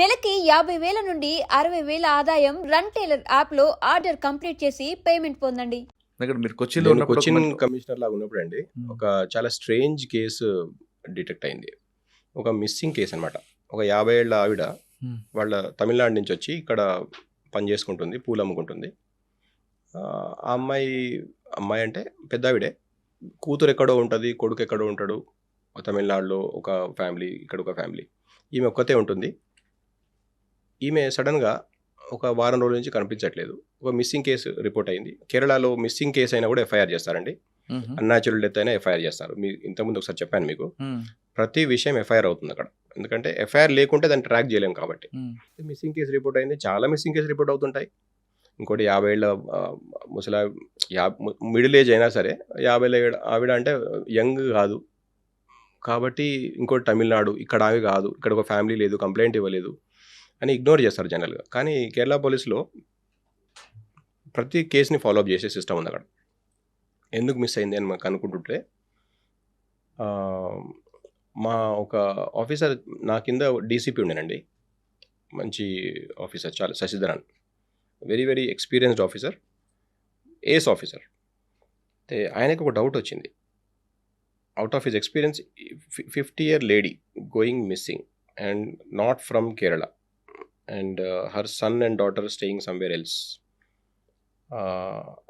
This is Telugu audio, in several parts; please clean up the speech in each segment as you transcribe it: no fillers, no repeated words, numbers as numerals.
నెలకి 50,000 నుండి 60,000 ఆదాయం రన్ టైలర్ యాప్లో ఆర్డర్ కంప్లీట్ చేసి పేమెంట్ పొందండి. ఇక్కడ మీరు కొచ్చిన్లో నేను ఉన్నప్పుడు కొచ్చిన్ కమిషనర్ లాగా ఉన్నప్పుడు అండి ఒక చాలా స్ట్రేంజ్ కేసు డిటెక్ట్ అయింది. ఒక మిస్సింగ్ కేసు అనమాట. ఒక 50 ఏళ్ళ ఆవిడ వాళ్ళ తమిళనాడు నుంచి వచ్చి ఇక్కడ పని చేసుకుంటుంది, పూలు అమ్ముకుంటుంది. ఆ అమ్మాయి అంటే పెద్ద ఆవిడే, కూతురు ఎక్కడో ఉంటుంది, కొడుకు ఎక్కడో ఉంటాడు. తమిళనాడులో ఒక ఫ్యామిలీ, ఇక్కడ ఒక ఫ్యామిలీ. ఈమె ఒక్కతే ఉంటుంది. ఈమె సడన్గా ఒక వారం రోజుల నుంచి కనిపించట్లేదు. ఒక మిస్సింగ్ కేసు రిపోర్ట్ అయింది. కేరళలో మిస్సింగ్ కేసు అయినా కూడా ఎఫ్ఐఆర్ చేస్తారండి. అన్యాచురల్ డెత్ అయినా ఎఫ్ఐఆర్ చేస్తారు. మీ ఇంతకుముందు ఒకసారి చెప్పాను మీకు. ప్రతి విషయం ఎఫ్ఐఆర్ అవుతుంది అక్కడ. ఎందుకంటే ఎఫ్ఐఆర్ లేకుంటే దాన్ని ట్రాక్ చేయలేము కాబట్టి. మిస్సింగ్ కేసు రిపోర్ట్ అయింది. చాలా మిస్సింగ్ కేసు రిపోర్ట్ అవుతుంటాయి. ఇంకోటి 50 ఏళ్ళ ముసలా, మిడిల్ ఏజ్ అయినా సరే 50 ఏళ్ళ ఆవిడ అంటే యంగ్ కాదు కాబట్టి, ఇంకోటి తమిళనాడు, ఇక్కడ ఆమె కాదు, ఇక్కడ ఒక ఫ్యామిలీ లేదు, కంప్లైంట్ ఇవ్వలేదు అని ఇగ్నోర్ చేస్తారు జనరల్గా. కానీ కేరళ పోలీసులో ప్రతి కేసుని ఫాలోఅప్ చేసే సిస్టమ్ ఉంది అక్కడ. ఎందుకు మిస్ అయింది అని మనకు అనుకుంటుంటే, మా ఒక ఆఫీసర్ నా కింద డీసీపీ ఉండేనండి. మంచి ఆఫీసర్, చాలా Sasidharan, very very experienced officer, ace officer. అయితే ఆయనకు ఒక డౌట్ వచ్చింది. Out of his experience, 50-year lady going missing and not from Kerala, and her son and daughter staying somewhere else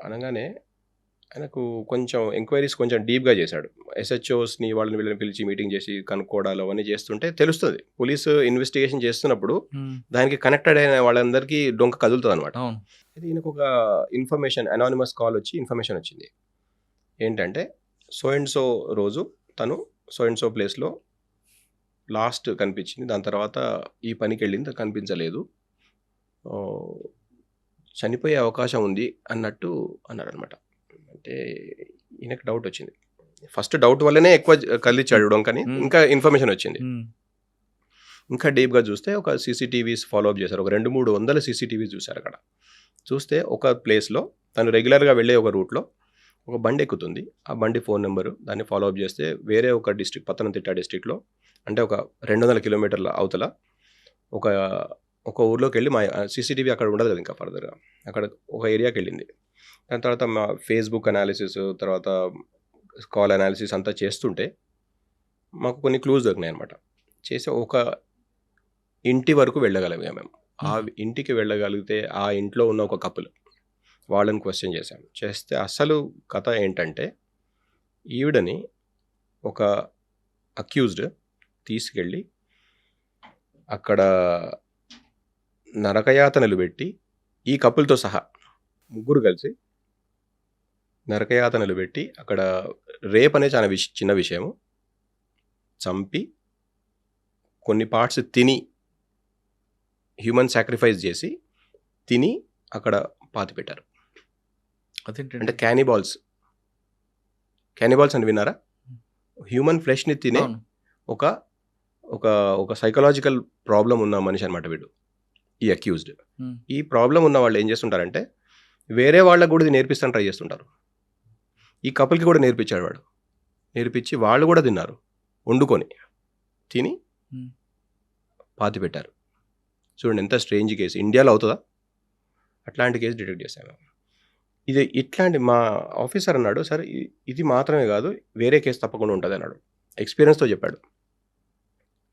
అనగానే ఆయనకు కొంచెం ఎంక్వైరీస్ కొంచెం డీప్గా చేశాడు. ఎస్హెచ్ఓస్ని వాళ్ళని వీళ్ళని పిలిచి మీటింగ్ చేసి కనుక్కోవడాలు అవన్నీ చేస్తుంటే తెలుస్తుంది. పోలీసు ఇన్వెస్టిగేషన్ చేస్తున్నప్పుడు దానికి కనెక్టెడ్ అయిన వాళ్ళందరికీ డొంక కదులుతుంది అనమాట. అయితే ఈయనకు ఒక ఇన్ఫర్మేషన్, అనానిమస్ కాల్ వచ్చి ఇన్ఫర్మేషన్ వచ్చింది. ఏంటంటే సో అండ్ సో రోజు తను సో అండ్ సో ప్లేస్లో లాస్ట్ కనిపించింది, దాని తర్వాత ఈ పనికి వెళ్ళింది, కనిపించలేదు, చనిపోయే అవకాశం ఉంది అన్నట్టు అన్నారనమాట. అంటే ఈయనకు డౌట్ వచ్చింది. ఫస్ట్ డౌట్ వల్లనే ఎక్కువ కదిలిచ్చాడు కానీ ఇంకా ఇన్ఫర్మేషన్ వచ్చింది. ఇంకా డీప్గా చూస్తే ఒక సీసీటీవీస్ ఫాలోఅప్ చేశారు. ఒక 200-300 సీసీటీవీస్ చూశారు అక్కడ. చూస్తే ఒక ప్లేస్లో తను రెగ్యులర్గా వెళ్ళే ఒక రూట్లో ఒక బండి ఎక్కుతుంది. ఆ బండి ఫోన్ నెంబరు దాన్ని ఫాలోఅప్ చేస్తే వేరే ఒక డిస్ట్రిక్ట్, పత్తనంతిట్ట డిస్ట్రిక్ట్లో, అంటే ఒక 200 కిలోమీటర్ల అవతల ఒక ఊర్లోకి వెళ్ళి, మా సీసీటీవీ అక్కడ ఉండదు కదా ఇంకా ఫర్దర్గా, అక్కడ ఒక ఏరియాకి వెళ్ళింది. దాని తర్వాత మా ఫేస్బుక్ అనాలిసిస్, తర్వాత కాల్ అనాలిసిస్ అంతా చేస్తుంటే మాకు కొన్ని క్లూస్ దొరికినాయి అనమాట. చేసి ఒక ఇంటి వరకు వెళ్ళగలిగాం మేము. ఆ ఇంటికి వెళ్ళగలిగితే ఆ ఇంట్లో ఉన్న ఒక కపుల్, వాళ్ళని క్వశ్చన్ చేశాం. చేస్తే అసలు కథ ఏంటంటే, ఈవిడని ఒక అక్యూజ్డ్ తీసుకెళ్ళి అక్కడ నరకయాతనలు పెట్టి, ఈ కపుల్తో సహా ముగ్గురు కలిసి నరకయాతనలు పెట్టి, అక్కడ రేప్ అనే చాలా చిన్న విషయము, చంపి కొన్ని పార్ట్స్ తిని, హ్యూమన్ సాక్రిఫైస్ చేసి తిని అక్కడ పాతి పెట్టారు. అంటే క్యానిబాల్స్ అని విన్నారా? హ్యూమన్ ఫ్లెష్ని తినే ఒక ఒక ఒక సైకలాజికల్ ప్రాబ్లం ఉన్న మనిషి అనమాట వీడు, ఈ అక్యూజ్డ్. ఈ ప్రాబ్లం ఉన్న వాళ్ళు ఏం చేస్తుంటారంటే, వేరే వాళ్ళకు కూడా ఇది నేర్పిస్తాను ట్రై చేస్తుంటారు. ఈ కపుల్కి కూడా నేర్పించాడు వాడు. నేర్పించి వాళ్ళు కూడా తిన్నారు, వండుకొని తిని పాతి పెట్టారు. చూడండి ఎంత స్ట్రేంజ్ కేసు. ఇండియాలో అవుతుందా? అట్లాంటి కేసు డిటెక్ట్ చేశాము. ఇది ఇట్లాంటి మా ఆఫీసర్ అన్నాడు, సార్ ఇది మాత్రమే కాదు, వేరే కేసు తప్పకుండా ఉంటుంది అన్నాడు. ఎక్స్పీరియన్స్తో చెప్పాడు.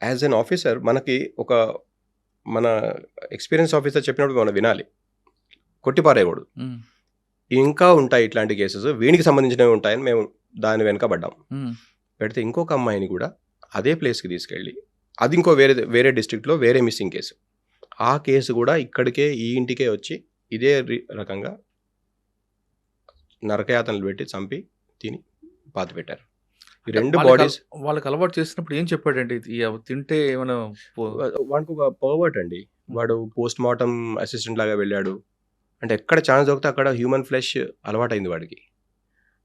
యాజ్ ఎన్ ఆఫీసర్ మనకి మన ఎక్స్పీరియన్స్ ఆఫీసర్ చెప్పినప్పుడు మనం వినాలి, కొట్టిపారేయకూడదు. ఇంకా ఉంటాయి ఇట్లాంటి కేసెస్, వీనికి సంబంధించినవి ఉంటాయని మేము దాని వెనక పడ్డాం. పెడితే ఇంకొక అమ్మాయిని కూడా అదే ప్లేస్కి తీసుకెళ్ళి, అది ఇంకో వేరే డిస్ట్రిక్ట్లో వేరే మిస్సింగ్ కేసు, ఆ కేసు కూడా ఇక్కడికే, ఈ ఇంటికే వచ్చి ఇదే రకంగా నరకయాతనలు పెట్టి చంపి తిని పాతి పెట్టారు. ఈ 2 బాడీస్ వాళ్ళకి అలవాటు చేసినప్పుడు ఏం చెప్పాడండి? తింటే ఏమైనా వాడికి ఒక పర్వర్ట్ అండి. వాడు పోస్ట్ మార్టం అసిస్టెంట్ లాగా వెళ్ళాడు. అంటే ఎక్కడ ఛాన్స్ దొరికితే అక్కడ హ్యూమన్ ఫ్లెష్ అలవాటైంది వాడికి.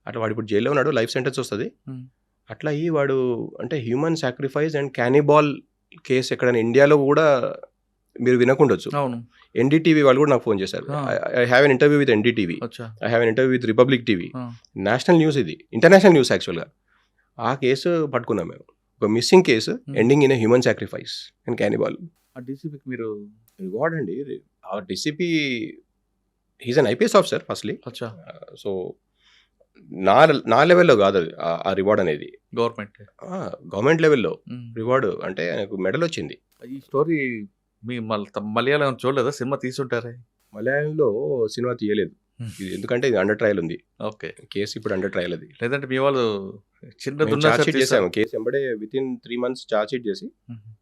అట్లా వాడు ఇప్పుడు జైల్లో ఉన్నాడు, లైఫ్ సెంటెన్స్ వస్తుంది. అట్లా అయ్యి వాడు అంటే హ్యూమన్ సాక్రిఫైస్ అండ్ క్యానిబాల్ కేసు ఎక్కడైనా ఇండియాలో కూడా మీరు వినకుండొచ్చు. ఎన్డీటీవీ వాళ్ళు కూడా నాకు ఫోన్ చేశారు. I have an interview with NDTV, I have an interview with republic TV. National news, ఇది ఇంటర్నేషనల్ న్యూస్ యాక్చువల్గా. ఆ కేసు పట్టుకున్నాం మేము. ఒక missing case ending in a human sacrifice and క్యానిబాల్. ఆ డీసీపీకి మీరు రివార్డ్ అండి. ఆ DCP he's an IPS officer firstly. అచ్చా సో నా నా లెవెల్లో కాదు అది ఆ రివార్డ్ అనేది. గవర్నమెంట్ గవర్నమెంట్ లెవెల్లో రివార్డ్ అంటే ఆయనకు మెడల్ వచ్చింది. ఈ స్టోరీ మీ మలయాళం చూడలేదా? సినిమా తీసుంటారే. మలయాళంలో సినిమా తీయలేదు. ఇది ఎందుకంటే ఇది అండర్ ట్రయల్ ఉంది. ఓకే. కేసు ఇప్పుడు అండర్ ట్రయల్ అది. లేదంటే మీ వాళ్ళు చిన్న మేము దున్నా ఛార్జ్ షీట్ చేసాము. కేసు ఎంబడే వితిన్ 3 months ఛార్జ్ షీట్ చేసి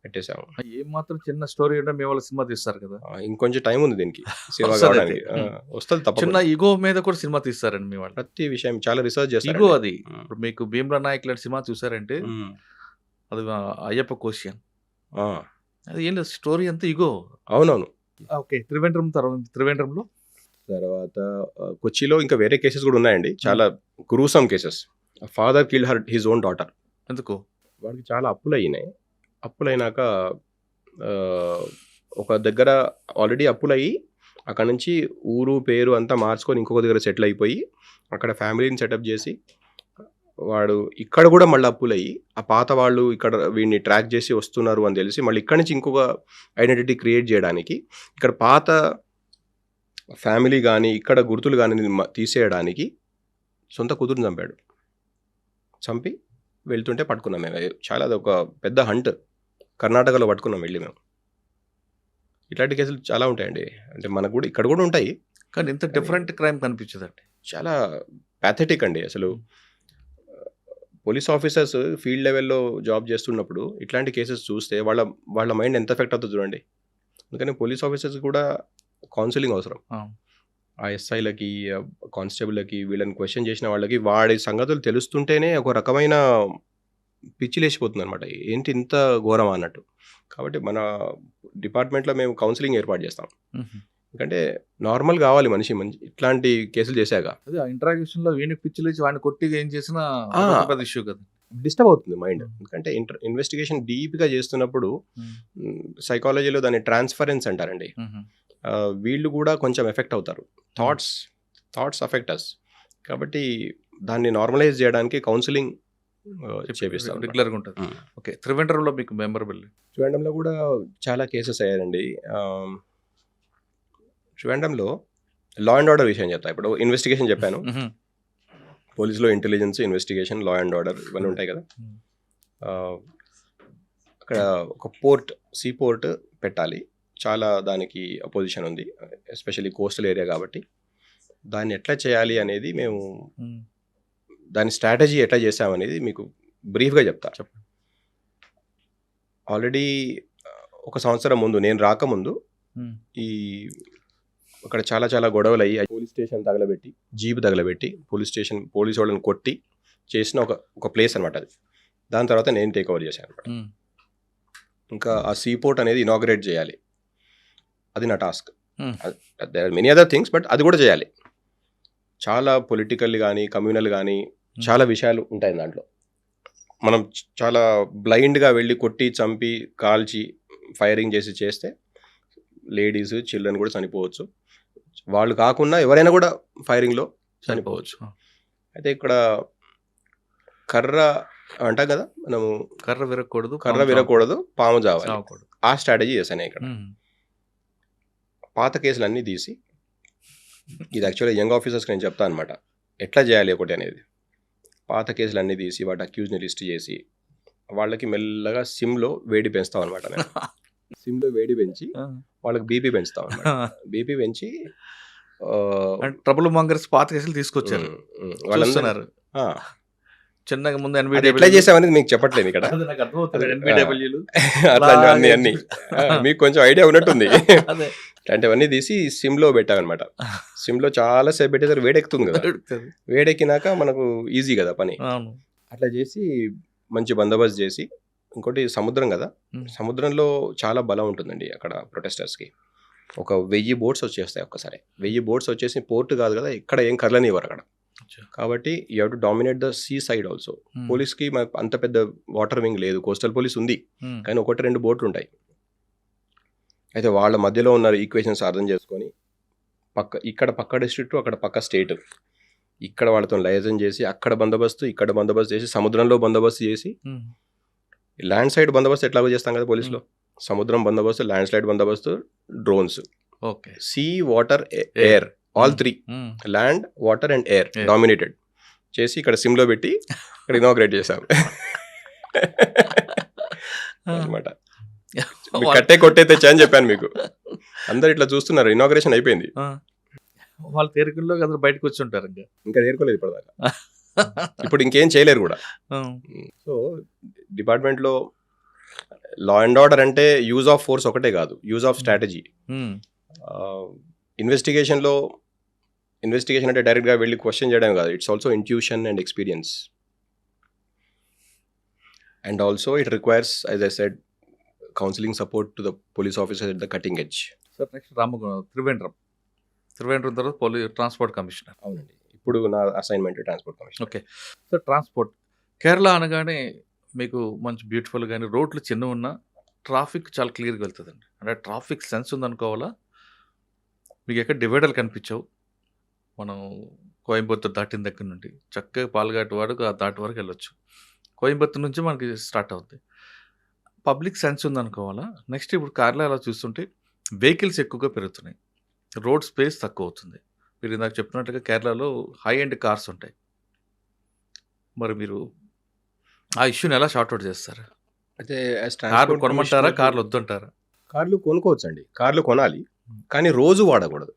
పెట్టేసాము. ఏం మాత్రం చిన్న స్టోరీ ఉంటే మీ వాళ్ళు సినిమా తీస్తారు కదా. ఇంకొంచెం టైం ఉంది దీనికి సినిమా వస్తది కావడానికి. అది. వస్తుంది తప్ప. చిన్న ఇగో మీద కూడా సినిమా తీస్తారండి మీ వాళ్ళు. ప్రతి విషయం చాలా రీసెర్చ్ చేస్తారు. ఇగో అది ఇప్పుడు మీకు భీమ్లా నాయక్ లాంటి సినిమా చూసారంటే అది అయ్యప్ప క్వశ్చన్ అది ఏం లేదు, స్టోరీ అంతా ఇగో. అవునవును. ఓకే. త్రివేంద్రంలో తర్వాత కొచ్చిలో ఇంకా వేరే కేసెస్ కూడా ఉన్నాయండి. చాలా gruesome cases. Father killed his own daughter. ఎందుకు? వాడికి చాలా అప్పులు అయినాయి. అప్పులైనాక ఒక దగ్గర ఆల్రెడీ అప్పులయ్యి అక్కడ నుంచి ఊరు పేరు అంతా మార్చుకొని ఇంకొక దగ్గర సెటిల్ అయిపోయి అక్కడ ఫ్యామిలీని సెటప్ చేసి వాడు ఇక్కడ కూడా మళ్ళీ అప్పులయ్యి ఆ పాత వాళ్ళు ఇక్కడ వీడిని ట్రాక్ చేసి వస్తున్నారు అని తెలిసి మళ్ళీ ఇక్కడ నుంచి ఇంకొక ఐడెంటిటీ క్రియేట్ చేయడానికి ఇక్కడ పాత ఫ్యామిలీ కానీ ఇక్కడ గుర్తులు కానీ తీసేయడానికి సొంత కూతురుని చంపాడు. చంపి వెళ్తుంటే పట్టుకున్నాం మేము. చాలా అది ఒక పెద్ద హంట్. కర్ణాటకలో పట్టుకున్నాం వెళ్ళి మేము. ఇట్లాంటి కేసులు చాలా ఉంటాయండి. అంటే మనకు కూడా ఇక్కడ కూడా ఉంటాయి కానీ ఇంత డిఫరెంట్ క్రైమ్ కనిపించదండి. చాలా ప్యాథెటిక్ అండి. అసలు పోలీస్ ఆఫీసర్స్ ఫీల్డ్ లెవెల్లో జాబ్ చేస్తున్నప్పుడు ఇట్లాంటి కేసెస్ చూస్తే వాళ్ళ మైండ్ ఎంత ఎఫెక్ట్ అవుతుంది చూడండి. అందుకని పోలీస్ ఆఫీసర్స్ కూడా కౌన్సిలింగ్ అవసరం. ఆ ఎస్ఐలకి కానిస్టేబుల్కి వీళ్ళని క్వశ్చన్ చేసిన వాళ్ళకి వాడి సంగతులు తెలుస్తుంటేనే ఒక రకమైన పిచ్చి లేచిపోతుంది అనమాట. ఏంటి ఇంత ఘోరమా అన్నట్టు. కాబట్టి మన డిపార్ట్మెంట్లో మేము కౌన్సిలింగ్ ఏర్పాటు చేస్తాం. ఎందుకంటే నార్మల్ కావాలి మనిషి ఇట్లాంటి కేసులు చేశాక. అదే ఇంట్రాగేషన్ లో వీడిని పిచ్చి లేచి వాడిని కొట్టి ఏం చేసినా పెద్ద ఇష్యూ కదా, డిస్టర్బ్ అవుతుంది మైండ్. ఎందుకంటే ఇన్వెస్టిగేషన్ డీప్గా చేస్తున్నప్పుడు సైకాలజీలో దాన్ని ట్రాన్స్ఫరెన్స్ అంటారండి. వీళ్ళు కూడా కొంచెం ఎఫెక్ట్ అవుతారు. థాట్స్ అఫెక్ట్ అస్. కాబట్టి దాన్ని నార్మలైజ్ చేయడానికి కౌన్సిలింగ్ చేపిస్తాం రెగ్యులర్గా ఉంటుంది. ఓకే. త్రివేంద్రంలో మీకు మెమరబుల్? త్రివేంద్రంలో కూడా చాలా కేసెస్ అయ్యారండి. త్రివేంద్రంలో లా అండ్ ఆర్డర్ విషయం చెప్తా. ఇప్పుడు ఇన్వెస్టిగేషన్ చెప్పాను. పోలీసులో intelligence, investigation, law and order ఇవన్నీ ఉంటాయి కదా. అక్కడ ఒక సీ పోర్ట్ పెట్టాలి. చాలా దానికి అపోజిషన్ ఉంది, ఎస్పెషల్లీ కోస్టల్ ఏరియా కాబట్టి. దాన్ని ఎట్లా చేయాలి అనేది మేము దాని స్ట్రాటజీ ఎట్లా చేసామనేది మీకు బ్రీఫ్గా చెప్తా. ఆల్రెడీ 1 సంవత్సరం ముందు నేను రాకముందు ఈ అక్కడ చాలా చాలా గొడవలు అయ్యి పోలీస్ స్టేషన్ తగలబెట్టి, జీప్ తగలబెట్టి, పోలీస్ వాళ్ళని కొట్టి చేసిన ఒక ప్లేస్ అనమాట అది. దాని తర్వాత నేను టేక్ ఓవర్ చేశాను అనమాట. ఇంకా ఆ సీ పోర్ట్ అనేది ఇనాగ్రేట్ చేయాలి. అది నా task. There are many other things, but అది కూడా చేయాలి. చాలా పొలిటికల్ కానీ కమ్యూనల్ కానీ చాలా విషయాలు ఉంటాయి దాంట్లో. మనం చాలా బ్లైండ్గా వెళ్ళి కొట్టి చంపి కాల్చి ఫైరింగ్ చేస్తే లేడీస్, చిల్డ్రన్ కూడా చనిపోవచ్చు. వాళ్ళు కాకుండా ఎవరైనా కూడా ఫైరింగ్లో చనిపోవచ్చు. అయితే ఇక్కడ కర్ర అంటాం కదా మనము, కర్ర విరగకూడదు, పాము జావాలి. ఆ స్ట్రాటజీ చేశాను ఇక్కడ. పాత కేసులన్నీ తీసి, ఇది యాక్చువల్గా యంగ్ ఆఫీసర్స్కి నేను చెప్తాను అనమాట ఎట్లా చేయాలి ఒకటి అనేది. పాత కేసులన్నీ తీసి వాటి అక్యూజ్ని లిస్ట్ చేసి వాళ్ళకి మెల్లగా సిమ్లో వేడి పెంచుతాం అనమాట. నేను సిమ్లో వేడి పెంచి వాళ్ళకి బీపీ పెంచుతాం అనమాట. బీపీ పెంచి ట్రబుల్ మాంగర్స్ పాత కేసులు తీసుకొచ్చారు వాళ్ళందరూ. చిన్నగా ముందు ఎట్లా చేసామనేది మీకు చెప్పట్లేదు ఇక్కడ. అట్లాంటివన్నీ అన్ని మీకు కొంచెం ఐడియా ఉన్నట్టుంది. అట్లాంటివన్నీ తీసి సిమ్లో పెట్టామన్నమాట. సిమ్లో చాలా సేపు పెట్టేసరికి వేడెక్కుతుంది కదా. వేడెక్కినాక మనకు ఈజీ కదా పని. అట్లా చేసి మంచి బందోబస్తు చేసి, ఇంకోటి సముద్రం కదా, సముద్రంలో చాలా బలం ఉంటుందండి అక్కడ ప్రొటెస్టర్స్కి. ఒక 1000 బోట్స్ వచ్చేస్తాయి ఒక్కసారి. 1000 బోట్స్ వచ్చేసి పోర్ట్ కాదు కదా, ఎక్కడ ఏం కర్లనివ్వరు అక్కడ. కాబట్టి you have to dominate the sea side also. పోలీస్కి మనకు అంత పెద్ద వాటర్ వింగ్ లేదు, కోస్టల్ పోలీస్ ఉంది కానీ 1-2 బోట్లు ఉంటాయి. అయితే వాళ్ళ మధ్యలో ఉన్న ఈక్వేషన్స్ అర్థం చేసుకొని ఇక్కడ పక్క డిస్ట్రిక్ట్, అక్కడ పక్క స్టేట్, ఇక్కడ వాళ్ళతో లైజన్ చేసి అక్కడ బందోబస్తు, ఇక్కడ బందోబస్తు చేసి, సముద్రంలో బందోబస్తు చేసి, ల్యాండ్ సైడ్ బందోబస్తు ఎట్లాగో చేస్తాం కదా పోలీసులో, సముద్రం బందోబస్తు, ల్యాండ్ స్లైడ్ బందోబస్తు, drones, okay. Sea, water, air, all 3, land, water and air dominated చేసి ఇక్కడ సిమ్లో పెట్టి ఇక్కడ ఇనాగ్రేట్ చేశాం అనమాట. కట్టే కొట్టే తెచ్చా అని చెప్పాను మీకు. అందరు ఇట్లా చూస్తున్నారు. ఇనాగ్రేషన్ అయిపోయింది. వాళ్ళ తేరుకుల్లో అందరూ బయటకు వచ్చి ఉంటారు. ఇంకా తేరుకోలేదు ఇప్పటిదాకా. ఇప్పుడు ఇంకేం చేయలేరు కూడా. సో డిపార్ట్మెంట్లో లా అండ్ ఆర్డర్ అంటే యూజ్ ఆఫ్ ఫోర్స్ ఒకటే కాదు, యూజ్ ఆఫ్ స్ట్రాటజీ. ఇన్వెస్టిగేషన్ అంటే డైరెక్ట్గా వెళ్ళి క్వశ్చన్ చేయడం కాదు. It's also intuition and experience. And also it requires, as I said, counselling support to the police officers at the cutting edge. Sir next Trivandrum తర్వాత ట్రాన్స్పోర్ట్ కమిషనర్. అవునండి, ఇప్పుడు నా assignment transport commissioner. Okay sir, transport Kerala అనగానే మీకు మంచి బ్యూటిఫుల్ కానీ రోడ్లు చిన్న ఉన్నా ట్రాఫిక్ చాలా క్లియర్గా వెళ్తుందండి. అంటే ట్రాఫిక్ సెన్స్ ఉందనుకోవాలా. మీకు ఎక్కడ డివైడర్లు కనిపించవు. మనం కోయంబత్తూరు దాటిన దగ్గర నుండి చక్కగా పాలఘాట్ వరకు ఆ దాటి వరకు వెళ్ళొచ్చు. కోయంబత్తూరు నుంచి మనకి స్టార్ట్ అవుతుంది. Public sense ఉందనుకోవాలా. నెక్స్ట్ ఇప్పుడు కేరళలో చూస్తుంటే వెహికల్స్ ఎక్కువగా పెరుగుతున్నాయి, రోడ్ స్పేస్ తక్కువ అవుతుంది. మీరు ఇందాక చెప్పినట్టుగా కేరళలో హై ఎండ్ కార్స్ ఉంటాయి. మరి మీరు ఆ ఇష్యూని ఎలా షార్ట్అవుట్ చేస్తారు? అయితే కార్లు కొనమంటారా, కార్లు వద్దంటారా? కార్లు కొనుక్కోవచ్చు అండి, కార్లు కొనాలి, కానీ రోజు వాడకూడదు.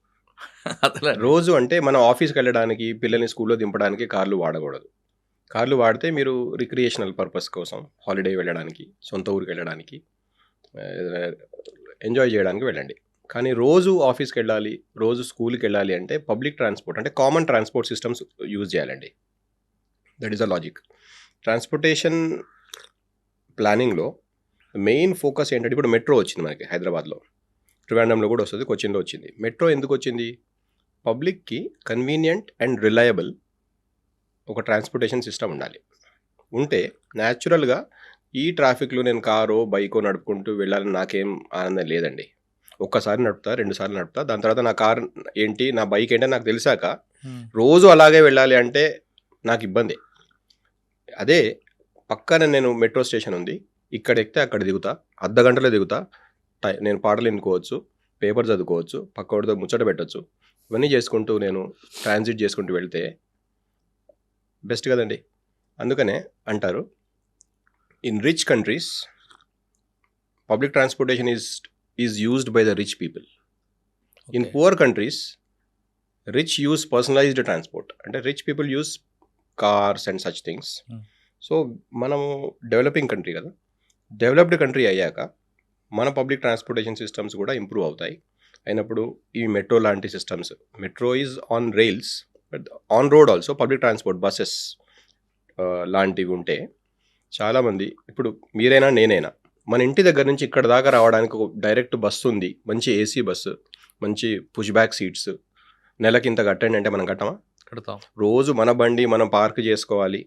రోజు అంటే మనం ఆఫీస్కి వెళ్ళడానికి, పిల్లల్ని స్కూల్లో దింపడానికి కార్లు వాడకూడదు. కార్లు వాడితే మీరు రిక్రియేషనల్ పర్పస్ కోసం, హాలిడే వెళ్ళడానికి, సొంత ఊరికి వెళ్ళడానికి, ఎంజాయ్ చేయడానికి వెళ్ళండి. కానీ రోజు ఆఫీస్కి వెళ్ళాలి, రోజు స్కూల్కి వెళ్ళాలి అంటే పబ్లిక్ ట్రాన్స్పోర్ట్ అంటే కామన్ ట్రాన్స్పోర్ట్ సిస్టమ్స్ యూజ్ చేయాలండి. That is a logic. Transportation ప్లానింగ్లో మెయిన్ ఫోకస్ ఏంటంటే, ఇప్పుడు మెట్రో వచ్చింది మనకి హైదరాబాద్లో, ట్రివాండ్రంలో కూడా వస్తుంది, కొచ్చిన్లో వచ్చింది. మెట్రో ఎందుకు వచ్చింది? పబ్లిక్కి కన్వీనియంట్ అండ్ రిలయబుల్ ఒక ట్రాన్స్పోర్టేషన్ సిస్టమ్ ఉండాలి. ఉంటే న్యాచురల్గా ఈ ట్రాఫిక్లో నేను కారో బైకో నడుపుకుంటూ వెళ్ళాలని నాకేం ఆనందం లేదండి. ఒక్కసారి నడుపుతా, 2 సార్లు నడుపుతా, దాని తర్వాత నా కార్ ఏంటి, నా బైక్ ఏంటి నాకు తెలిసాక రోజు అలాగే వెళ్ళాలి అంటే నాకు ఇబ్బంది. అదే పక్కన నేను మెట్రో స్టేషన్ ఉంది, ఇక్కడ ఎక్కితే అక్కడ దిగుతా, అర్ధగంటలో దిగుతా, నేను పాటలు ఎన్నుకోవచ్చు, పేపర్ చదువుకోవచ్చు, పక్కవాడితో ముచ్చట పెట్టచ్చు, ఇవన్నీ చేసుకుంటూ నేను ట్రాన్సిట్ చేసుకుంటూ వెళ్తే బెస్ట్ కదండి. అందుకనే అంటారు, in rich countries public transportation is used by the rich people. In poor countries rich use personalised transport. అంటే rich people use cars and such things. So మనము డెవలపింగ్ కంట్రీ కదా, డెవలప్డ్ కంట్రీ అయ్యాక మన పబ్లిక్ ట్రాన్స్పోర్టేషన్ సిస్టమ్స్ కూడా ఇంప్రూవ్ అవుతాయి. అయినప్పుడు ఈ మెట్రో లాంటి systems, metro is on rails but on road also, public transport buses లాంటివి ఉంటే చాలామంది, ఇప్పుడు మీరైనా నేనైనా, మన ఇంటి దగ్గర నుంచి ఇక్కడ దాకా రావడానికి ఒక డైరెక్ట్ బస్సు ఉంది, మంచి ఏసీ బస్సు, మంచి పుష్ బ్యాక్ సీట్స్, నెలకి ఇంత కట్టండి అంటే మనం కట్టమా? కడతాం. రోజు మన బండి మనం పార్క్ చేసుకోవాలి,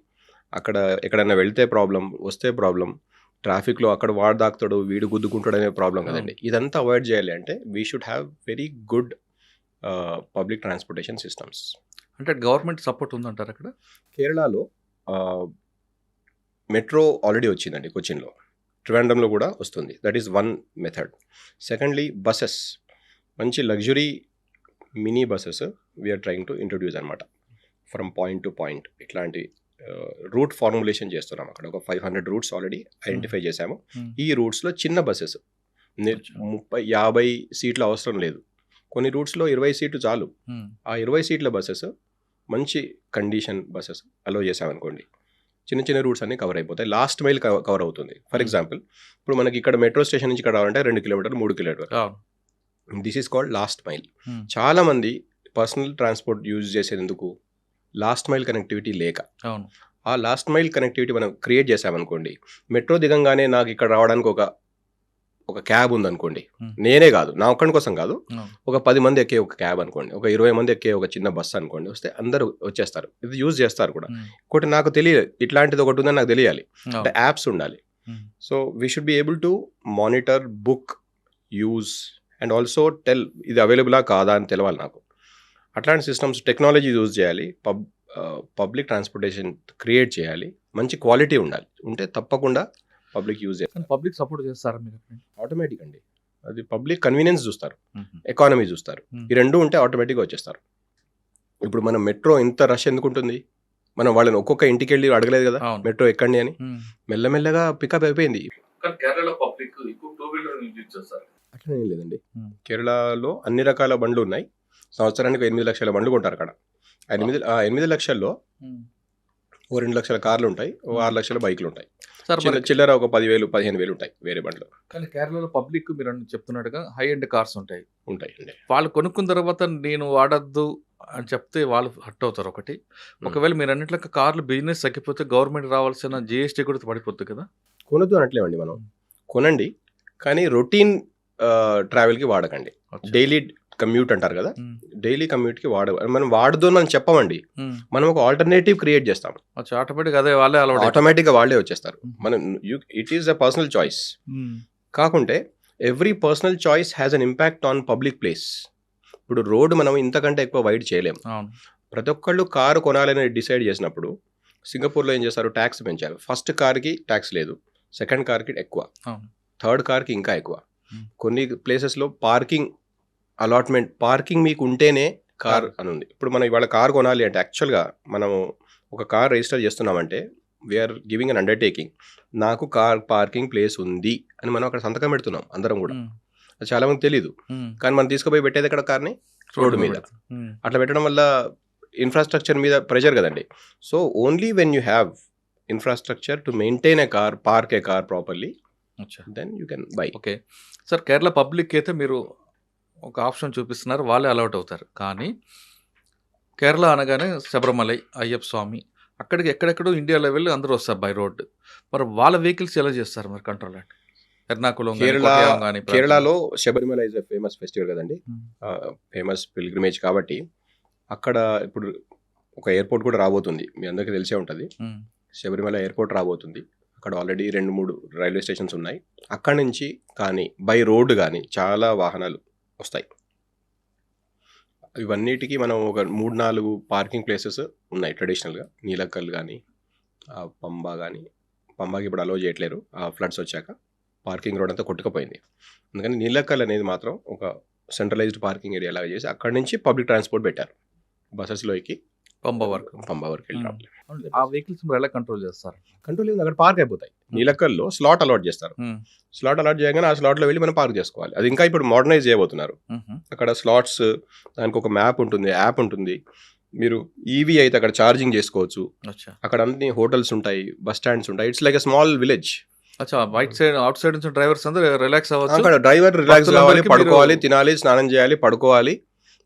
అక్కడ ఎక్కడైనా వెళ్తే ప్రాబ్లం, వస్తే ప్రాబ్లం, ట్రాఫిక్లో అక్కడ వాడు దాక్తాడు, వీడు గుద్దుకుంటాడు అనే ప్రాబ్లం కదండి. ఇదంతా అవాయిడ్ చేయాలి అంటే we should have very good public transportation systems. అంటే గవర్నమెంట్ సపోర్ట్ ఉందంటారు అక్కడ? కేరళలో మెట్రో ఆల్రెడీ వచ్చిందండి, కొచ్చిన్లో, ట్రివాండ్రంలో కూడా వస్తుంది. That is one method. Secondly buses, మంచి luxury mini buses we are trying to introduce అనమాట, ఫ్రమ్ పాయింట్ టు పాయింట్. ఇట్లాంటి రూట్ ఫార్ములేషన్ చేస్తున్నాం. అక్కడ ఒక 500 రూట్స్ ఆల్రెడీ ఐడెంటిఫై చేశాము. ఈ రూట్స్లో చిన్న బస్సెస్, 30-50 సీట్ల అవసరం లేదు, కొన్ని రూట్స్లో 20 సీట్లు చాలు. ఆ 20 సీట్ల బస్సెస్, మంచి కండిషన్ బస్సెస్ అలో చేసామనుకోండి, చిన్న చిన్న రూట్స్ అన్నీ కవర్ అయిపోతాయి, లాస్ట్ మైల్ కవర్ అవుతుంది. ఫర్ ఎగ్జాంపుల్, ఇప్పుడు మనకి ఇక్కడ మెట్రో స్టేషన్ నుంచి ఇక్కడ రావాలంటే 2 కిలోమీటర్లు 3 కిలోమీటర్లు, this is called last mile. చాలామంది పర్సనల్ ట్రాన్స్పోర్ట్ యూజ్ చేసేది ఎందుకు? లాస్ట్ మైల్ కనెక్టివిటీ లేక. ఆ లాస్ట్ మైల్ కనెక్టివిటీ మనం క్రియేట్ చేసామనుకోండి, మెట్రో దిగంగానే నాకు ఇక్కడ రావడానికి ఒక క్యాబ్ ఉందనుకోండి, నేనే కాదు, నా ఒక్కడి కోసం కాదు, ఒక 10 మంది ఎక్కే ఒక క్యాబ్ అనుకోండి, ఒక 20 మంది ఎక్కే ఒక చిన్న బస్సు అనుకోండి, వస్తే అందరూ వచ్చేస్తారు, ఇది యూజ్ చేస్తారు కూడా. ఇంకోటి నాకు తెలియదు, ఇట్లాంటిది ఒకటి ఉందని నాకు తెలియాలి అంటే యాప్స్ ఉండాలి. So we should be able to monitor, book, use and also tell ఇది అవైలబులా కాదా అని తెలవాలి నాకు. అట్లాంటి సిస్టమ్స్, టెక్నాలజీ యూజ్ చేయాలి, పబ్లిక్ ట్రాన్స్పోర్టేషన్ క్రియేట్ చేయాలి, మంచి క్వాలిటీ ఉండాలి. ఉంటే తప్పకుండా పబ్లిక్ యూజ్ చేస్తారు. కానీ పబ్లిక్ సపోర్ట్ చేస్తారా మీకు? ఆటోమేటిక్ అండి, అది పబ్లిక్ కన్వీనియన్స్ చూస్తారు, ఎకానమీ చూస్తారు. ఈ రెండు ఉంటే ఆటోమేటిక్గా వచ్చేస్తారు. ఇప్పుడు మనం మెట్రో ఇంత రష్ ఎందుకు ఉంటుంది? మనం వాళ్ళని ఒక్కొక్క ఇంటికి వెళ్ళి అడగలేదు కదా అవును. మెట్రో ఎక్కండి అని. మెల్లమెల్లగా పికప్ అయిపోయింది. కానీ కేరళలో పబ్లిక్ ఎక్కువ టూ వీలర్ యూజ్ చేస్తారు. అట్లా ఏం లేదండి, కేరళలో అన్ని రకాల బండ్లు ఉన్నాయి. సంవత్సరానికి 8 లక్షల బండ్లు కొంటారు అక్కడ. 8 లక్షల్లో ఓ 2 లక్షల కార్లు ఉంటాయి, ఓ 6 లక్షల బైక్లు ఉంటాయి. సార్ చిల్లర ఒక 10,000 15,000 ఉంటాయి వేరే బండ్లు. కానీ కేరళలో పబ్లిక్ మీరు చెప్తున్నట్టుగా హై ఎండ్ కార్స్ ఉంటాయి. ఉంటాయండి. వాళ్ళు కొనుక్కున్న తర్వాత నేను వాడద్దు అని చెప్తే వాళ్ళు హట్ అవుతారు ఒకటి. ఒకవేళ మీరు అన్నిట్లో కార్లు బిజినెస్ తగ్గిపోతే గవర్నమెంట్ రావాల్సిన జిఎస్టీ కూడా పడిపోతుంది కదా. కొనొద్దు అనట్లేమండి మనం, కొనండి కానీ రొటీన్ ట్రావెల్కి వాడకండి. డైలీ కమ్యూట్ అంటారు కదా, డైలీ కమ్యూట్కి మనం వాడదు అని చెప్పమండి, మనం ఒక ఆల్టర్నేటివ్ క్రియేట్ చేస్తాం. ఆటోమేటిక్ అదే వాళ్ళే ఆటోమేటిక్గా వాళ్ళే వచ్చేస్తారు. మనం it is a personal choice. కాకుంటే every personal choice has an impact on public place. ఇప్పుడు రోడ్డు మనం ఇంతకంటే ఎక్కువ వైడ్ చేయలేము. ప్రతి ఒక్కళ్ళు కారు కొనాలని డిసైడ్ చేసినప్పుడు సింగపూర్లో ఏం చేస్తారు, ట్యాక్స్ పెంచారు. ఫస్ట్ కార్కి ట్యాక్స్ లేదు, సెకండ్ కార్కి ఎక్కువ, థర్డ్ కార్కి ఇంకా ఎక్కువ. కొన్ని ప్లేసెస్లో పార్కింగ్ అలాట్మెంట్, పార్కింగ్ మీకు ఉంటేనే కార్ అని ఉంది. ఇప్పుడు మనం ఇవాళ కార్ కొనాలి అంటే యాక్చువల్గా మనం ఒక కార్ రిజిస్టర్ చేస్తున్నామంటే వీఆర్ గివింగ్ అన్ అండర్టేకింగ్, నాకు కార్ పార్కింగ్ ప్లేస్ ఉంది అని మనం అక్కడ సంతకం పెడుతున్నాం అందరం కూడా. అది చాలా మంది తెలీదు, కానీ మనం తీసుకుపోయి పెట్టేది అక్కడ కార్ని రోడ్డు మీద. అట్లా పెట్టడం వల్ల ఇన్ఫ్రాస్ట్రక్చర్ మీద ప్రెషర్ కదండి. So only when you have infrastructure to maintain a car, park a car properly, then you can buy. Okay sir, Kerala public అయితే మీరు ఒక ఆప్షన్ చూపిస్తున్నారు, వాళ్ళే అలౌట్ అవుతారు. కానీ కేరళ అనగానే శబరిమలై, అయ్యప్ప స్వామి, అక్కడికి ఎక్కడెక్కడో ఇండియా లెవెల్ అందరూ వస్తారు బై రోడ్. మరి వాళ్ళ వెహికల్స్ ఎలా చేస్తారు మరి కంట్రోల్? అంటే ఎర్నాకుళం, కేరళలో Sabarimala is a famous festival కదండి, ఫేమస్ పిల్గ్రిమేజ్ కాబట్టి అక్కడ ఇప్పుడు ఒక ఎయిర్పోర్ట్ కూడా రాబోతుంది, మీ అందరికీ తెలిసే ఉంటుంది. శబరిమల ఎయిర్పోర్ట్ రాబోతుంది. అక్కడ ఆల్రెడీ 2-3 రైల్వే స్టేషన్స్ ఉన్నాయి. అక్కడి నుంచి కానీ బై రోడ్ కానీ చాలా వాహనాలు వస్తాయి. ఇవన్నిటికీ మనం ఒక 3-4 పార్కింగ్ ప్లేసెస్ ఉన్నాయి ట్రెడిషనల్గా. నీలక్కల్ కానీ, పంబా కానీ, పంబాకి ఇప్పుడు అలో చేయట్లేరు, ఆ ఫ్లడ్స్ వచ్చాక పార్కింగ్ రోడ్ అంతా కొట్టుకుపోయింది. అందుకని నీలక్కల్ అనేది మాత్రం ఒక సెంట్రలైజ్డ్ పార్కింగ్ ఏరియా లాగా చేసి అక్కడి నుంచి పబ్లిక్ ట్రాన్స్పోర్ట్ పెట్టారు. బస్సెస్లో ఎక్కి పంబా వరకు వెళ్ళి రావాలి. ఆ వెహికల్స్ ఎలా కంట్రోల్ చేస్తారు? కంట్రోల్ లేదు, అక్కడ పార్క్ అయిపోతాయి. నీలక్కల్లో స్లాట్ అలాట్ చేస్తారు. స్లాట్ అలాట్ చేయగానే ఆ స్లాట్లో వెళ్ళి మనం పార్క్ చేసుకోవాలి. అది ఇంకా ఇప్పుడు మోడర్నైజ్ చేయబోతున్నారు. అక్కడ స్లాట్స్, దానికి ఒక మ్యాప్ ఉంటుంది, యాప్ ఉంటుంది. మీరు ఈవీ అయితే అక్కడ ఛార్జింగ్ చేసుకోవచ్చు. అక్కడ అన్ని హోటల్స్ ఉంటాయి, బస్ స్టాండ్స్ ఉంటాయి. It's like a small village. White side, out side నుంచి డ్రైవర్స్ అందరూ రిలాక్స్ అవ్వచ్చు. అక్కడ డ్రైవర్ రిలాక్స్ కావాలి, పడుకోవాలి, తినాలి, స్నానం చేయాలి, పడుకోవాలి,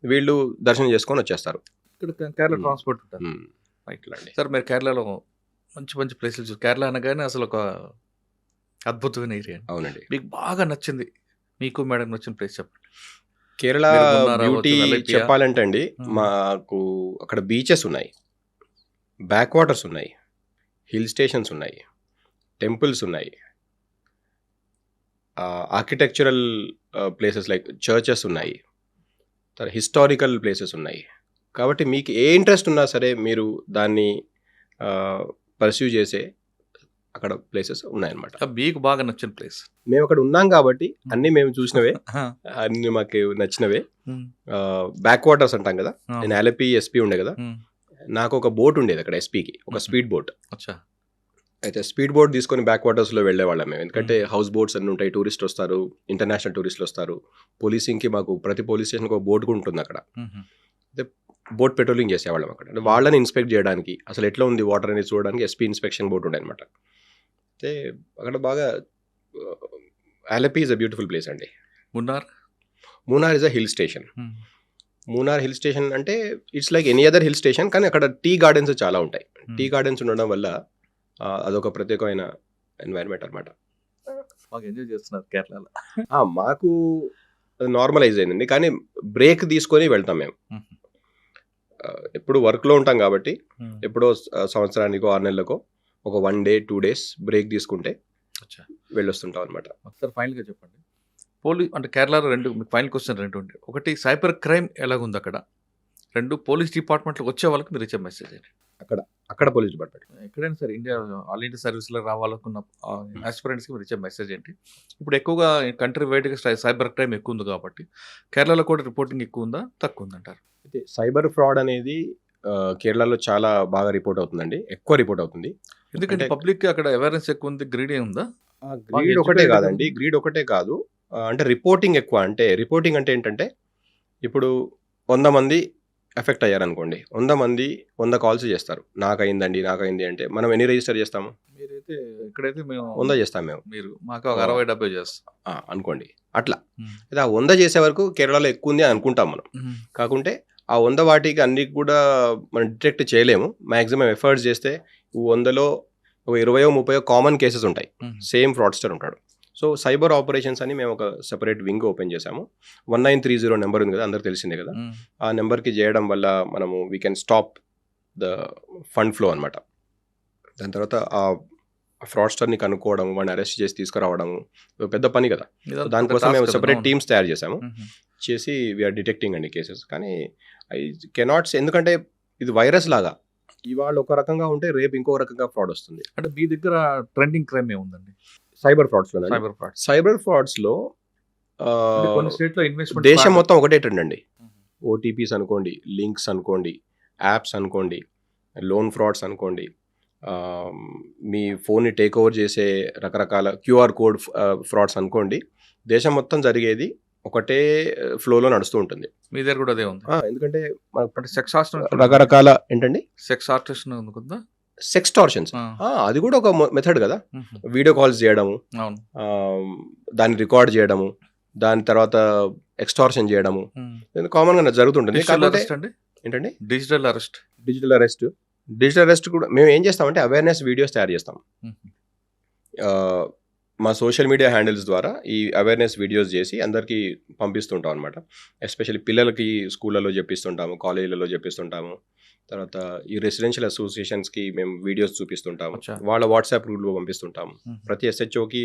వీళ్ళు దర్శనం చేసుకొని వచ్చేస్తారు. ఇక్కడ కేరళ ట్రాన్స్పోర్ట్ ఉంటుంది. సార్ మీరు కేరళలో మంచి మంచి ప్లేసులు చూసి, కేరళ అనగానే అసలు ఒక అద్భుతమైన ఏరియా. అవునండి. మీకు బాగా నచ్చింది, మీకు మేడం నచ్చిన ప్లేస్ చెప్పండి. కేరళ బ్యూటీ చెప్పాలంటే అండి, మాకు అక్కడ బీచెస్ ఉన్నాయి, బ్యాక్ వాటర్స్ ఉన్నాయి, హిల్ స్టేషన్స్ ఉన్నాయి, టెంపుల్స్ ఉన్నాయి, ఆర్కిటెక్చరల్ ప్లేసెస్ లైక్ చర్చెస్ ఉన్నాయి, హిస్టారికల్ ప్లేసెస్ ఉన్నాయి. కాబట్టి మీకు ఏ ఇంట్రెస్ట్ ఉన్నా సరే మీరు దాన్ని పర్స్యూ చేసే అక్కడ ప్లేసెస్ ఉన్నాయన్నమాట. మీకు బాగా నచ్చిన ప్లేస్? మేము అక్కడ ఉన్నాం కాబట్టి అన్ని మేము చూసినవే, అన్ని మాకు నచ్చినవే. బ్యాక్ వాటర్స్ అంటాం కదా, నేను ఆలపి ఎస్పీ ఉండే కదా, నాకు ఒక బోట్ ఉండేది అక్కడ, ఎస్పీకి ఒక స్పీడ్ బోట్. అయితే స్పీడ్ బోట్ తీసుకొని బ్యాక్ వాటర్స్లో వెళ్ళేవాళ్ళం మేము. ఎందుకంటే హౌస్ బోట్స్ అన్నీ ఉంటాయి, టూరిస్ట్ వస్తారు, ఇంటర్నేషనల్ టూరిస్టులు వస్తారు. పోలీసింగ్కి మాకు ప్రతి పోలీస్ స్టేషన్కి ఒక బోట్ కూడా ఉంటుంది అక్కడ. అయితే బోట్ పెట్రోలింగ్ చేసేవాళ్ళం అక్కడ. అంటే వాళ్ళని ఇన్స్పెక్ట్ చేయడానికి, అసలు ఎట్లా ఉంది వాటర్ అనేది చూడడానికి ఎస్పీ ఇన్స్పెక్షన్ బోట్ ఉండే అనమాట. అయితే అక్కడ బాగా Alleppey is a beautiful place అండి. Munnar is a hill station. Munnar hill station అంటే it's like any other hill station, కానీ అక్కడ టీ గార్డెన్స్ చాలా ఉంటాయి. టీ గార్డెన్స్ ఉండడం వల్ల అదొక ప్రత్యేకమైన ఎన్వైరన్మెంట్ అనమాట. ఎంజాయ్ చేస్తున్నారు కేరళలో? మాకు నార్మలైజ్ అయిందండి, కానీ బ్రేక్ తీసుకొని వెళ్తాం మేము. ఎప్పుడు వర్క్లో ఉంటాం కాబట్టి ఎప్పుడో సంవత్సరానికో 6 నెలలకో ఒక 1 day 2 days బ్రేక్ తీసుకుంటే వెళ్ళొస్తుంటాం అనమాట. సార్ ఫైనల్గా చెప్పండి, అంటే కేరళలో మీకు ఫైనల్ క్వశ్చన్ 2 ఉంటాయి. ఒకటి, సైబర్ క్రైమ్ ఎలాగుంది అక్కడ? 2, పోలీస్ డిపార్ట్మెంట్లోకి వచ్చే వాళ్ళకి మీరు ఇచ్చే మెసేజ్ ఏంటి? అక్కడ పోలీస్ డిపార్ట్మెంట్. ఎక్కడైనా సరే ఇండియా ఆల్ ఇండియా సర్వీస్లో రావాలనుకున్న ఆస్పిరెంట్స్కి మీరు ఇచ్చే మెసేజ్ ఏంటి? ఇప్పుడు ఎక్కువగా కంట్రీ వైడ్గా సైబర్ క్రైమ్ ఎక్కువ ఉంది కాబట్టి కేరళలో కూడా రిపోర్టింగ్ ఎక్కువ ఉందా, తక్కువ ఉందంటారు? అయితే సైబర్ ఫ్రాడ్ అనేది కేరళలో చాలా బాగా రిపోర్ట్ అవుతుందండి, ఎక్కువ రిపోర్ట్ అవుతుంది. ఎందుకంటే అంటే పబ్లిక్ అక్కడ అవేర్నెస్ ఎక్కువ ఉంది, గ్రీడీ ఉందా? గ్రీడ్ ఒకటే కాదండి, గ్రీడ్ ఒకటే కాదు. అంటే రిపోర్టింగ్ ఎక్కువ. అంటే రిపోర్టింగ్ అంటే ఏంటంటే, ఇప్పుడు 100 మంది ఎఫెక్ట్ అయ్యారనుకోండి, 100 మంది 100 కాల్స్ చేస్తారు, నాకైంది అంటే మనం ఎన్ని రిజిస్టర్ చేస్తాము? మీరైతే ఇక్కడైతే మేము 100 చేస్తాం మేము. మీరు మాకు ఒక 60-70 చేస్తాం అనుకోండి అట్లా. అయితే ఆ 100 చేసే వరకు కేరళలో ఎక్కువ ఉంది అని అనుకుంటాం మనం. కాకుంటే ఆ 100 వాటికి అన్ని కూడా మనం డిటెక్ట్ చేయలేము. మ్యాక్సిమం ఎఫర్ట్స్ చేస్తే 100లో 20-30 కామన్ కేసెస్ ఉంటాయి, సేమ్ ఫ్రాడ్స్టర్ ఉంటాడు. సో సైబర్ ఆపరేషన్స్ అని మేము ఒక సెపరేట్ వింగ్ ఓపెన్ చేసాము. 1930 నెంబర్ ఉంది కదా, అందరికి తెలిసిందే కదా. ఆ నెంబర్కి చేయడం వల్ల మనము we can stop the fund flow అనమాట. దాని తర్వాత ఆ ఫ్రాడ్స్టర్ని కనుక్కోవడం, వాడిని అరెస్ట్ చేసి తీసుకురావడము పెద్ద పని కదా. దానికోసం మేము సెపరేట్ టీమ్స్ తయారు చేసాము. చేసి వీఆర్ డిటెక్టింగ్ అండి కేసెస్. కానీ ఐ కెనాట్స్, ఎందుకంటే ఇది వైరస్ లాగా, ఇవాళ ఒక రకంగా ఉంటే రేపు ఇంకో రకంగా ఫ్రాడ్ వస్తుంది. అంటే మీ దగ్గర ట్రెండింగ్ క్రైమ్ ఏముందండి? సైబర్ ఫ్రాడ్స్లో సైబర్ ఫ్రాడ్స్లో కొన్ని స్టేట్లో ఇన్వెస్ట్మెంట్ దేశం మొత్తం ఒకటే ట్రెండ్ అండి. ఓటీపీస్ అనుకోండి, లింక్స్ అనుకోండి, యాప్స్ అనుకోండి, లోన్ ఫ్రాడ్స్ అనుకోండి, మీ ఫోన్ని టేక్ ఓవర్ చేసే రకరకాల క్యూఆర్ కోడ్ ఫ్రాడ్స్ అనుకోండి, దేశం మొత్తం జరిగేది ఒకటే ఫ్లోలో నడుస్తూ ఉంటుంది. మీ దగ్గర కూడా అదే ఉంది. ఎందుకంటే మనకు సెక్స్ ఆర్టిస్ట్ రకరకాల ఏంటండి, సెక్స్ ఆర్టిస్ట్ ఉందా, సెక్స్టార్షన్స్, అది కూడా ఒక మెథడ్ కదా. వీడియో కాల్స్ చేయడము, దాన్ని రికార్డ్ చేయడము, దాని తర్వాత ఎక్స్టార్షన్ చేయడము కామన్ గా జరుగుతుంటుంది. ఏంటండి డిజిటల్ అరెస్ట్? డిజిటల్ అరెస్ట్ కూడా మేము ఏం చేస్తామంటే అవేర్నెస్ వీడియోస్ తయారు చేస్తాం. మా సోషల్ మీడియా హ్యాండిల్స్ ద్వారా ఈ అవేర్నెస్ వీడియోస్ చేసి అందరికీ పంపిస్తుంటాం అనమాట. ఎస్పెషల్లీ పిల్లలకి స్కూళ్ళలో చెప్పిస్తుంటాము, కాలేజీలలో చెప్పిస్తుంటాము. తర్వాత ఈ రెసిడెన్షియల్ అసోసియేషన్స్కి మేము వీడియోస్ చూపిస్తుంటాము, వాళ్ళ వాట్సాప్ గ్రూప్లో పంపిస్తుంటాము. ప్రతి ఎస్హెచ్ఓకి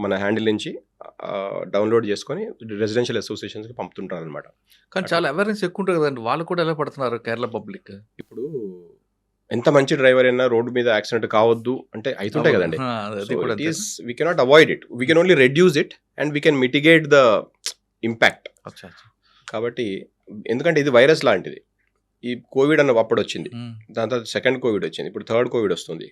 మన హ్యాండిల్ నుంచి డౌన్లోడ్ చేసుకొని రెసిడెన్షియల్ అసోసియేషన్స్కి పంపుతుంటారు అనమాట. కానీ చాలా అవేర్నెస్ ఎక్కువ ఉంటుంది కదండి, వాళ్ళు కూడా ఎలా పడుతున్నారు కేరళ పబ్లిక్? ఇప్పుడు ఎంత మంచి డ్రైవర్ అయినా రోడ్డు మీద యాక్సిడెంట్ కావద్దు అంటే అవుతుంటాయి కదండి. We cannot avoid it, we can only reduce it and we can mitigate the impact. కాబట్టి ఎందుకంటే ఇది వైరస్ లాంటిది. ఈ కోవిడ్ అన్న అప్పుడు వచ్చింది, దాని తర్వాత సెకండ్ కోవిడ్ వచ్చింది, ఇప్పుడు థర్డ్ కోవిడ్ వస్తుంది.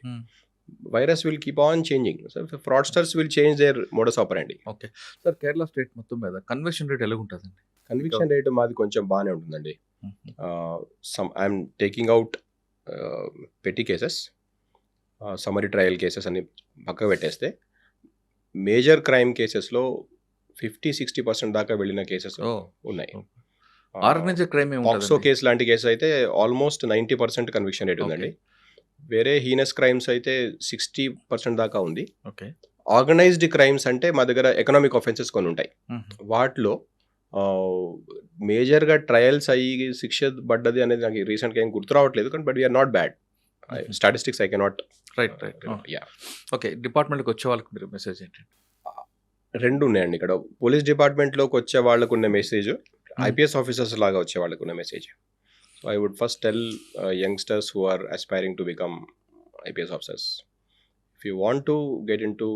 Virus will keep on changing. Fraudsters will change their modus ఆపరండి. Okay sir, Kerala state మొత్తం మీద కన్విక్షన్ రేట్ ఎలా ఉంటుందండి? కన్విక్షన్ రేట్ మాది కొంచెం బాగానే ఉంటుందండి. ఐఎమ్ టేకింగ్ అవుట్ పెట్టి కేసెస్, సమరీ ట్రయల్ కేసెస్ అని పక్కకు పెట్టేస్తే మేజర్ క్రైమ్ కేసెస్లో 50-60% దాకా వెళ్ళిన కేసెస్ ఉన్నాయి. ఆర్గనైజ్డ్ క్రైమ్ పాక్సో కేసు లాంటి కేసు అయితే ఆల్మోస్ట్ 90% కన్విక్షన్ రేట్ ఉందండి. వేరే హీనస్ క్రైమ్స్ అయితే 60% దాకా ఉంది. ఆర్గనైజ్డ్ క్రైమ్స్ అంటే మా దగ్గర ఎకనామిక్ ఆఫెన్సెస్ కొన్ని ఉంటాయి, వాటిలో మేజర్గా ట్రయల్స్ అయ్యి శిక్ష పడ్డది అనేది నాకు రీసెంట్గా ఏం గుర్తు రావట్లేదు. కానీ but we're not bad. Statistics I cannot. Right. Okay, డిపార్ట్మెంట్కి వచ్చే వాళ్ళకి మీరు మెసేజ్ ఏంటి? రెండు ఉన్నాయండి ఇక్కడ. పోలీస్ డిపార్ట్మెంట్లోకి వచ్చే వాళ్ళకు ఉన్న మెసేజ్, ఐపీఎస్ ఆఫీసర్స్ లాగా వచ్చే వాళ్ళకు ఉన్న message. So I would first tell youngsters who are aspiring to become IPS officers, if you want to get into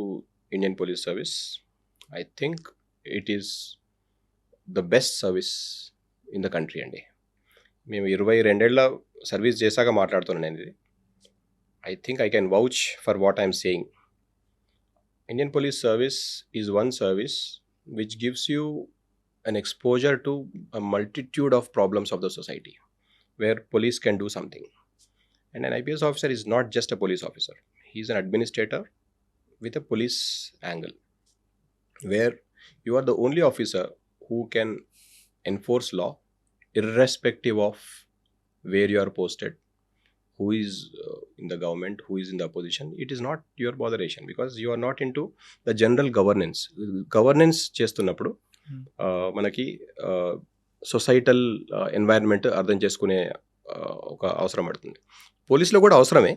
Indian Police Service, I think it is the best service in the country అండి. మేము 22 ఏళ్ళ సర్వీస్ చేశాక మాట్లాడుతున్నాను నేను ఇది. I think I can vouch for what I'm saying. Indian Police Service is one service which gives you an exposure to a multitude of problems of the society where police can do something. And an IPS officer is not just a police officer. He is an administrator with a police angle, where you are the only officer who can enforce law irrespective of where you are posted, who is in the government, who is in the opposition. It is not your botheration because you are not into the general governance. Governance చేస్తున్నప్పుడు మనకి సొసైటల్ ఎన్వైరన్మెంట్ అర్థం చేసుకునే ఒక అవసరం పడుతుంది. పోలీసులో కూడా అవసరమే,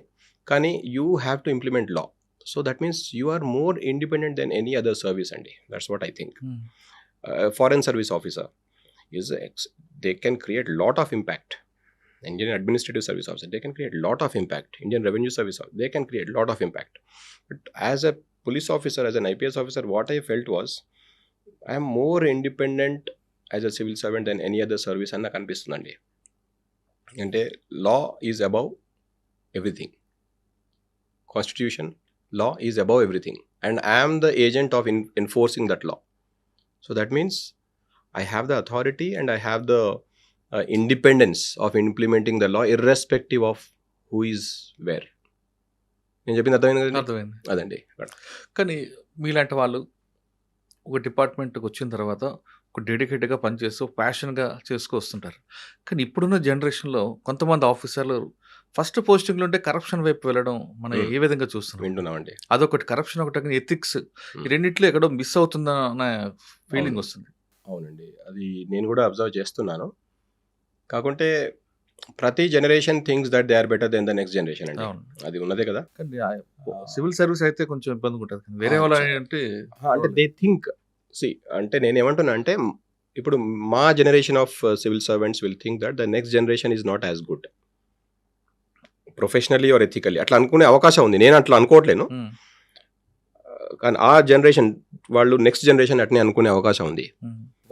కానీ you have to implement law. So that means you are more independent than any other service అండి. That's what I think. Foreign service officer is they can create lot of impact Indian Administrative Service Officer, they can create lot of impact. Indian Revenue Service Officer, they can create lot of impact. But as a police officer, as an IPS officer, what I felt was, I am more independent as a civil servant than any other service అని నాకు అనిపిస్తుందండి. అంటే law is above everything. Constitution, law is above everything. And I am the agent of enforcing that law. So that means I have the authority and I have the independence of implementing the law irrespective of who is where. నేను చెప్పింది అర్థమైంది కదండి? అర్థమైంది. అదండి. కానీ మీలాంటి వాళ్ళు ఒక డిపార్ట్మెంట్కి వచ్చిన తర్వాత ఒక డెడికేటెడ్గా పనిచేస్తూ ప్యాషన్గా చేసుకొస్తుంటారు. కానీ ఇప్పుడున్న జనరేషన్లో కొంతమంది ఆఫీసర్లు ఫస్ట్ పోస్టింగ్లో ఉంటే కరప్షన్ వైపు వెళ్ళడం మనం ఏ విధంగా చూస్తున్నాం? వింటున్నామండి. అదొకటి, కరప్షన్ ఒకటి, ఎథిక్స్, ఈ రెండిట్లో ఎక్కడో మిస్ అవుతుందన్న ఫీలింగ్ వస్తుంది. అవునండి, అది నేను కూడా అబ్జర్వ్ చేస్తున్నాను. కాకుంటే ప్రతి generation things that they are better than the next generation అండి. అవును. అది ఉన్నదే కదా. కానీ సివిల్ సర్వీస్ అయితే కొంచెం ఇబ్బంది ఉంటుంది. వేరే వాళ్ళు అంటే దే థింక్ అంటే నేను ఏమంటున్నా అంటే ఇప్పుడు మా generation of civil servants will think that the next generation is not as good professionally or ethically. అట్లా అనుకునే అవకాశం ఉంది. నేను అట్లా అనుకోవట్లేను. కానీ ఆ జనరేషన్ వాళ్ళు నెక్స్ట్ జనరేషన్ అట్నే అనుకునే అవకాశం ఉంది.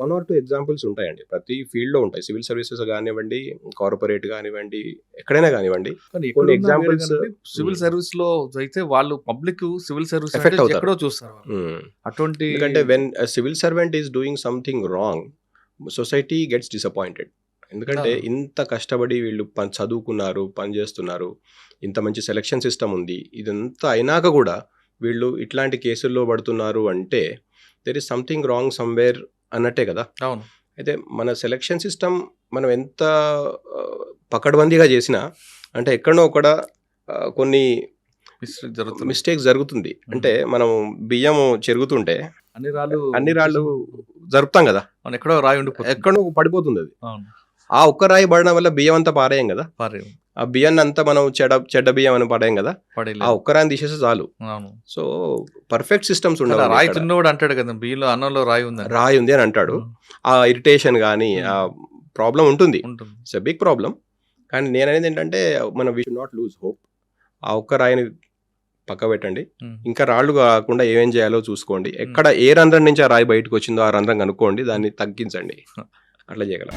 1 or 2 ఎగ్జాంపుల్స్ ఉంటాయండి. ప్రతి ఫీల్డ్లో ఉంటాయి. సివిల్ సర్వీసెస్ కానివ్వండి, కార్పొరేట్ కానివ్వండి, ఎక్కడైనా కానివ్వండి. కొన్ని ఎగ్జాంపుల్స్ సివిల్ సర్వీస్ లో అయితే వాళ్ళు పబ్లిక్ సివిల్ సర్వీస్ Affect అవుతారు. ఎక్కడో చూస్తారు. అటువంటి ఎందుకంటే when civil servant is doing something wrong, society gets disappointed. ఎందుకంటే ఇంత కష్టపడి వీళ్ళు చదువుకున్నారు, పని చేస్తున్నారు, ఇంత మంచి సెలక్షన్ సిస్టమ్ ఉంది, ఇదంతా అయినాక కూడా వీళ్ళు ఇట్లాంటి కేసుల్లో పడుతున్నారు అంటే there is something wrong somewhere అన్నట్టే కదా. అవును. అయితే మన సెలక్షన్ సిస్టమ్ మనం ఎంత పకడ్బందీగా చేసినా అంటే ఎక్కడో ఒకడ కొన్ని మిస్టేక్స్ జరుగుతుంది. అంటే మనం బియ్యం చెరుగుతుంటే అన్ని రాళ్ళు జరుపుతాం కదా, ఎక్కడో రాయి ఉండిపోతుంది, ఎక్కడో పడిపోతుంది. అది ఆ ఒక్క రాయి పడడం వల్ల బియ్యం అంతా పారేయం కదా. ఆ బియ్యాన్ని అంతా మనం చెడ్డ బియ్యం అని పడేయం కదా. ఆ ఒక్క రాయిని తీసేస్తే చాలు. సో పర్ఫెక్ట్ సిస్టమ్స్ ఉండాలి. రాయి తిన్నోడు అంటాడు కదా, బియ్యంలో అన్నంలో రాయి ఉంది అని అంటాడు. ఆ ఇరిటేషన్ కానీ ఆ ప్రాబ్లం ఉంటుంది. It's a big problem. కానీ నేను అనేది ఏంటంటే మనం we should not lose hope. ఆ ఒక్క రాయిని పక్క పెట్టండి, ఇంకా రాళ్ళు కాకుండా ఏమేం చేయాలో చూసుకోండి. ఎక్కడ ఏ రంధ్రం నుంచి ఆ రాయి బయటకు వచ్చిందో ఆ రంధ్రం కనుక్కోండి, దాన్ని తగ్గించండి. అట్లా చేయగలం.